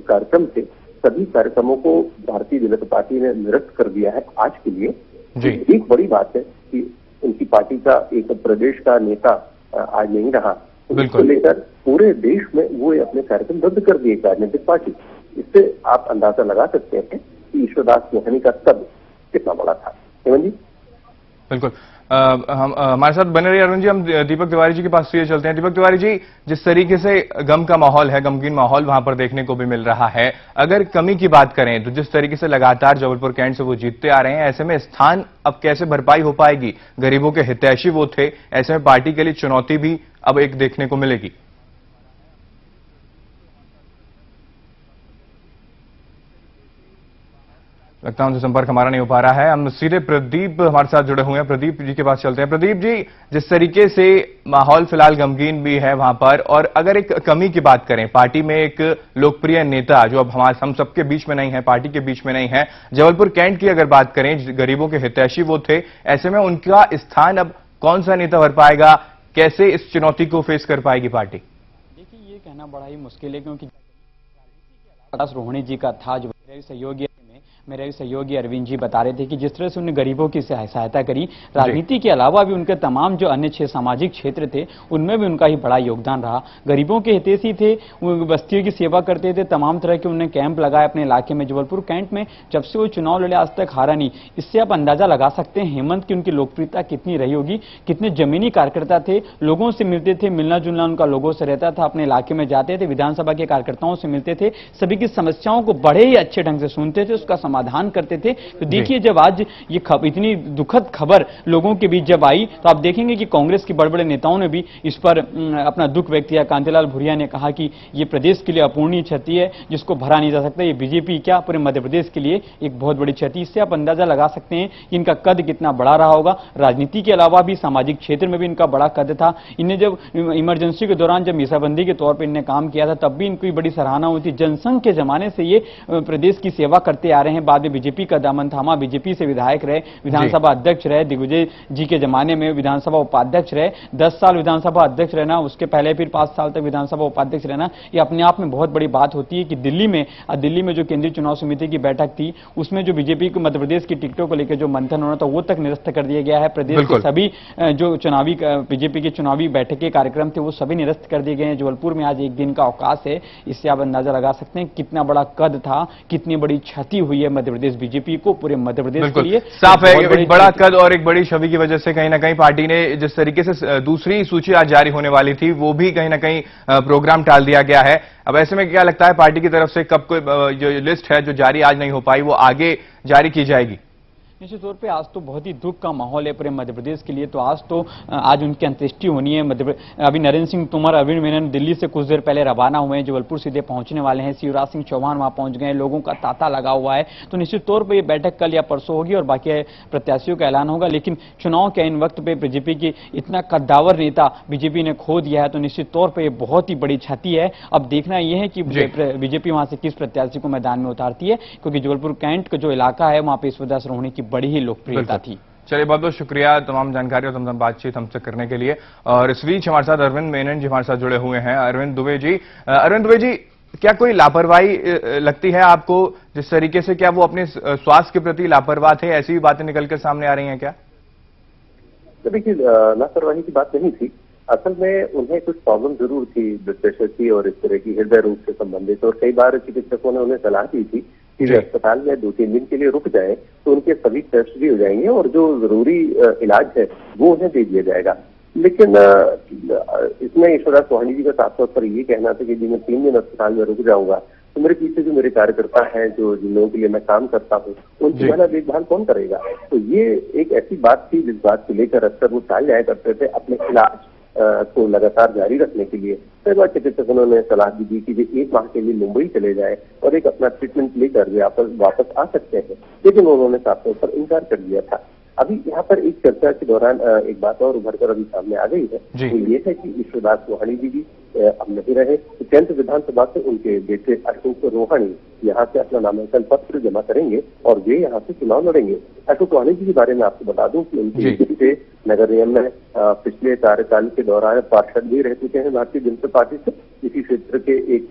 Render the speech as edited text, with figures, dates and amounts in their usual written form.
कार्यक्रम थे, सभी कार्यक्रमों को भारतीय जनता पार्टी ने निरस्त कर दिया है आज के लिए। एक बड़ी बात है कि उनकी पार्टी का एक प्रदेश का नेता आज नहीं रहा, तो इसको लेकर पूरे देश में वो अपने कार्यक्रम रद्द कर दिए राजनीतिक पार्टी। इससे आप अंदाजा लगा सकते हैं कि ईश्वरदास चौहानी का कद कितना बड़ा था। हेमंत जी, बिल्कुल। हम हमारे साथ बने रहिए अरविंद जी। हम दीपक तिवारी जी के पास से चलते हैं। दीपक तिवारी जी, जिस तरीके से गम का माहौल है, गमगीन माहौल वहां पर देखने को भी मिल रहा है, अगर कमी की बात करें तो जिस तरीके से लगातार जबलपुर कैंट से वो जीतते आ रहे हैं, ऐसे में स्थान अब कैसे भरपाई हो पाएगी? गरीबों के हितैषी वो थे, ऐसे में पार्टी के लिए चुनौती भी अब एक देखने को मिलेगी। लगता है उनसे संपर्क हमारा नहीं हो पा रहा है। हम सीधे प्रदीप हमारे साथ जुड़े हुए हैं, प्रदीप जी के पास चलते हैं। प्रदीप जी, जिस तरीके से माहौल फिलहाल गमगीन भी है वहां पर, और अगर एक कमी की बात करें, पार्टी में एक लोकप्रिय नेता जो अब हम सबके बीच में नहीं है, पार्टी के बीच में नहीं है, जबलपुर कैंट की अगर बात करें, गरीबों के हितैषी वो थे, ऐसे में उनका स्थान अब कौन सा नेता भर पाएगा? कैसे इस चुनौती को फेस कर पाएगी पार्टी? देखिए, ये कहना बड़ा ही मुश्किल है, क्योंकि रोहिणी जी का था, जो मेरे सहयोगी अरविंद जी बता रहे थे कि जिस तरह से उन्होंने गरीबों की सहायता करी, राजनीति के अलावा भी उनके तमाम जो अन्य सामाजिक क्षेत्र थे उनमें भी उनका ही बड़ा योगदान रहा। गरीबों के हितैषी थे, बस्तियों की सेवा करते थे, तमाम तरह के उन्होंने कैंप लगाए अपने इलाके में। जबलपुर कैंट में जब से वो चुनाव लड़े आज तक हारा नहीं। इससे आप अंदाजा लगा सकते हैं हेमंत की उनकी लोकप्रियता कितनी रही होगी, कितने जमीनी कार्यकर्ता थे, लोगों से मिलते थे, मिलना जुलना उनका लोगों से रहता था, अपने इलाके में जाते थे, विधानसभा के कार्यकर्ताओं से मिलते थे, सभी की समस्याओं को बड़े ही अच्छे ढंग से सुनते थे, उसका समाधान करते थे। तो देखिए, जब आज ये इतनी दुखद खबर लोगों के बीच जब आई, तो आप देखेंगे कि कांग्रेस के बड़े बड़े नेताओं ने भी इस पर अपना दुख व्यक्त किया। कांतिलाल भूरिया ने कहा कि ये प्रदेश के लिए अपूर्णीय क्षति है, जिसको भरा नहीं जा सकता। ये बीजेपी क्या, पूरे मध्य प्रदेश के लिए एक बहुत बड़ी क्षति। इससे आप अंदाजा लगा सकते हैं कि इनका कद कितना बड़ा रहा होगा। राजनीति के अलावा भी सामाजिक क्षेत्र में भी इनका बड़ा कद था। इन्हें जब इमरजेंसी के दौरान जब मीसाबंदी के तौर पर इन्हें काम किया था, तब भी इनकी बड़ी सराहना हुई थी। जनसंघ के जमाने से ये प्रदेश की सेवा करते आ रहे हैं। बाद में बीजेपी का दामन थामा, बीजेपी से विधायक रहे, विधानसभा अध्यक्ष रहे, दिग्विजय जी के जमाने में विधानसभा उपाध्यक्ष रहे, 10 साल विधानसभा अध्यक्ष रहना, उसके पहले फिर 5 साल तक विधानसभा उपाध्यक्ष रहना, ये अपने आप में बहुत बड़ी बात होती है। कि दिल्ली में जो केंद्रीय चुनाव समिति की बैठक थी, उसमें जो बीजेपी को मध्य प्रदेश की टिकटों को लेकर जो मंथन होना था, वो तक निरस्त कर दिया गया है। प्रदेश के सभी जो चुनावी बीजेपी के चुनावी बैठक के कार्यक्रम थे, वो सभी निरस्त कर दिए गए हैं। जबलपुर में आज एक दिन का अवकाश है। इससे आप अंदाजा लगा सकते हैं कितना बड़ा कद था, कितनी बड़ी क्षति हुई है मध्य प्रदेश बीजेपी को, पूरे मध्य प्रदेश के लिए। साफ है, एक बड़ा कद और एक बड़ी छवि की वजह से कहीं ना कहीं पार्टी ने जिस तरीके से दूसरी सूची आज जारी होने वाली थी, वो भी कहीं ना कहीं प्रोग्राम टाल दिया गया है। अब ऐसे में क्या लगता है पार्टी की तरफ से कब कोई जो लिस्ट है जो जारी आज नहीं हो पाई, वो आगे जारी की जाएगी? निश्चित तौर पे आज तो बहुत ही दुख का माहौल है पूरे मध्य प्रदेश के लिए। तो आज उनकी अंत्येष्टि होनी है। अभी नरेंद्र सिंह तोमर, अरविंद मेनन दिल्ली से कुछ देर पहले रवाना हुए हैं, जबलपुर सीधे पहुंचने वाले हैं। शिवराज सिंह चौहान वहां पहुंच गए हैं, लोगों का तांता लगा हुआ है। तो निश्चित तौर पर यह बैठक कल या परसों होगी और बाकी प्रत्याशियों का ऐलान होगा। लेकिन चुनाव के इन वक्त पे बीजेपी की इतना कद्दावर नेता बीजेपी ने खो दिया है, तो निश्चित तौर पर यह बहुत ही बड़ी क्षति है। अब देखना यह है कि बीजेपी वहां से किस प्रत्याशी को मैदान में उतारती है, क्योंकि जबलपुर कैंट का जो इलाका है, वहां पर ईश्वरदास रोहिणी की बड़ी ही लोकप्रियता थी। चलिए, बहुत बहुत शुक्रिया तमाम जानकारी और तमाम बातचीत हमसे करने के लिए। और इस बीच हमारे साथ अरविंद मेनन जी हमारे साथ जुड़े हुए हैं। अरविंद दुबे जी, क्या कोई लापरवाही लगती है आपको? जिस तरीके से क्या वो अपने स्वास्थ्य के प्रति लापरवाह थे, ऐसी भी बातें निकलकर सामने आ रही हैं क्या? तो देखिए, लापरवाही की बात नहीं थी। असल में उन्हें कुछ प्रॉब्लम जरूर थी, ब्लड प्रेशर की और इस तरह की हृदय रोग से संबंधित, और कई बार चिकित्सकों ने उन्हें सलाह दी थी कि वे अस्पताल में 2-3 दिन के लिए रुक जाएं, तो उनके सभी टेस्ट भी हो जाएंगे और जो जरूरी इलाज है वो उन्हें दे दिया जाएगा। लेकिन इसमें ईश्वरदास चौहानी जी का साफ तौर पर ये कहना था कि जी मैं 3 दिन अस्पताल में रुक जाऊंगा, तो मेरे पीछे जो मेरे कार्यकर्ता हैं, जो जिन लोगों के लिए मैं काम करता हूँ, उनकी भला देखभाल कौन करेगा? तो ये एक ऐसी बात थी जिस बात को लेकर अक्सर वो टाल जाया करते थे अपने इलाज को लगातार जारी रखने के लिए। कई बार चिकित्सकों ने सलाह दी कि वे 1 माह के लिए मुंबई चले जाए और एक अपना ट्रीटमेंट लेकर वे वापस आ सकते हैं, लेकिन उन्होंने साफ तौर पर इनकार कर दिया था। अभी यहाँ पर एक चर्चा के दौरान एक बात और उभर कर अभी सामने आ गई है, वो ये है कि ईश्वरदास चौहानी जी भी अब नहीं रहे। तो कैंट विधानसभा से उनके बेटे अशोक रोहाणी यहाँ से अपना नामांकन पत्र जमा करेंगे और वे यहाँ से चुनाव लड़ेंगे। अशोक रोहाणी जी के बारे में आपको बता दूं कि उनके बेटे नगर निगम में पिछले कार्यकाल के दौरान पार्षद भी रह चुके हैं भारतीय जनता पार्टी से, इसी क्षेत्र के एक